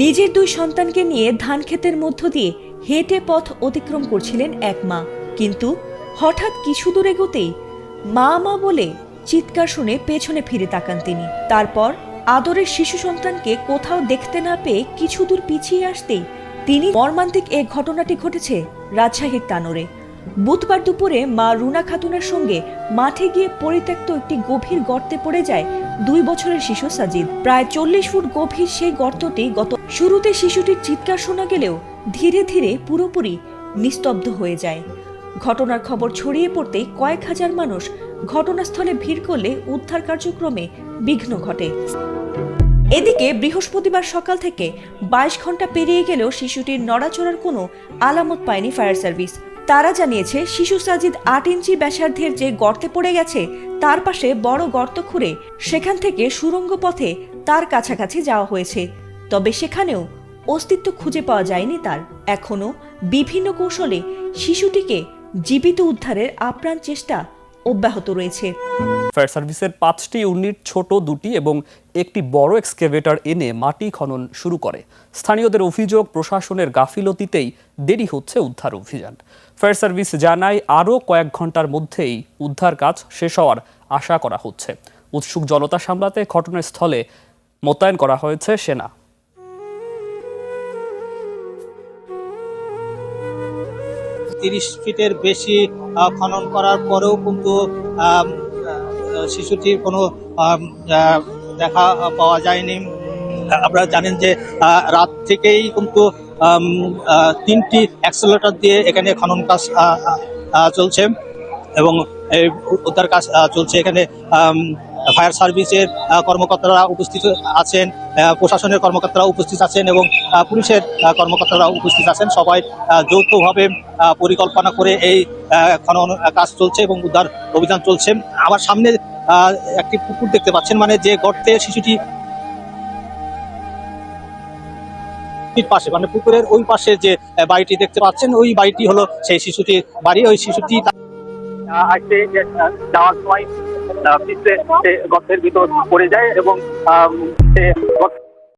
নিজের দুই সন্তানকে নিয়ে ধান ক্ষেতের মধ্য দিয়ে হেঁটে পথ অতিক্রম করছিলেন এক মা, কিন্তু হঠাৎ কিছু দূর এগোতেই মা মা বলে চিৎকার শুনে পেছনে ফিরে তাকান তিনি। তারপর আদরের শিশু সন্তানকে কোথাও দেখতে না পেয়ে কিছু দূর পিছিয়ে আসতেই তিনি মর্মান্তিক এই ঘটনাটি ঘটেছে রাজশাহীর তানোরে। বুধবার দুপুরে মা রুনা খাতুনের সঙ্গে মাঠে গিয়ে পরিত্যক্ত একটি গভীর গর্তে পড়ে যায় 2 বছরের শিশু সাজিদ। প্রায় 40 ফুট গভীর সেই গর্তটি গত শুরুতে শিশুটির চিৎকার শোনা গেলেও ধীরে ধীরে পুরোপুরি নিস্তব্ধ হয়ে যায়। ঘটনার খবর ছড়িয়ে পড়তেই কয়েক হাজার মানুষ ঘটনাস্থলে ভিড় করলে উদ্ধার কার্যক্রমে বিঘ্ন ঘটে। এদিকে বৃহস্পতিবার সকাল থেকে 22 ঘন্টা পেরিয়ে গেলেও শিশুটির নড়াচড়ার কোনো আলামত পায়নি ফায়ার সার্ভিস। তারা জানিয়েছে, শিশু সাজিদ 8 ইঞ্চি ব্যাসার্ধের যে গর্তে পড়ে গেছে তার পাশে বড় গর্ত খুঁড়ে সেখান থেকে সুড়ঙ্গ পথে তার কাছাকাছি যাওয়া হয়েছে, তবে সেখানেও অস্তিত্ব খুঁজে পাওয়া যায়নি তার। এখনো বিভিন্ন কৌশলে শিশুটিকে জীবিত উদ্ধারের আপ্রাণ চেষ্টা অব্যাহত রয়েছে। ফায়ার সার্ভিসের 5টি ইউনিট ছোট 2টি এবং একটি বড় এক্সকেভেটর এনে মাটি খনন শুরু করে। স্থানীয়দের অভিযোগ, প্রশাসনের গাফিলতিতেই দেরি হচ্ছে উদ্ধার অভিযান। ফায়ার সার্ভিস জানায়, আরও কয়েক ঘন্টার মধ্যেই উদ্ধার কাজ শেষ হওয়ার আশা করা হচ্ছে। উৎসুক জনতা সামলাতে ঘটনাস্থলে মোতায়েন করা হয়েছে সেনা। ত্রিশ ফিটের বেশি খনন করার পরেও কিন্তু শিশুটির কোনো দেখা পাওয়া যায়নি। আপনারা জানেন যে রাত থেকেই কিন্তু 3টি অ্যাক্সেলেটর দিয়ে এখানে খনন কাজ চলছে এবং এই উদ্ধার কাজ চলছে। এখানে ফায়ার সার্ভিসের কর্মকর্তারা উপস্থিত আছেন, প্রশাসনের কর্মকর্তারা উপস্থিত আছেন এবং পুলিশের কর্মকর্তারা উপস্থিত আছেন। সবাই যৌথভাবে পরিকল্পনা করে এই খনন কাজ চলছে এবং উদ্ধার অভিযান চলছে। আমার সামনে একটি পুকুর দেখতে পাচ্ছেন, মানে যে গর্তে শিশুটি পাশে, মানে পুকুরের ওই পাশে যে বাড়িটি দেখতে পাচ্ছেন, ওই বাড়িটি হলো সেই শিশুটির বাড়ি। ওই শিশুটি যাওয়ার সময় গর্তের ভিতর পড়ে যায় এবং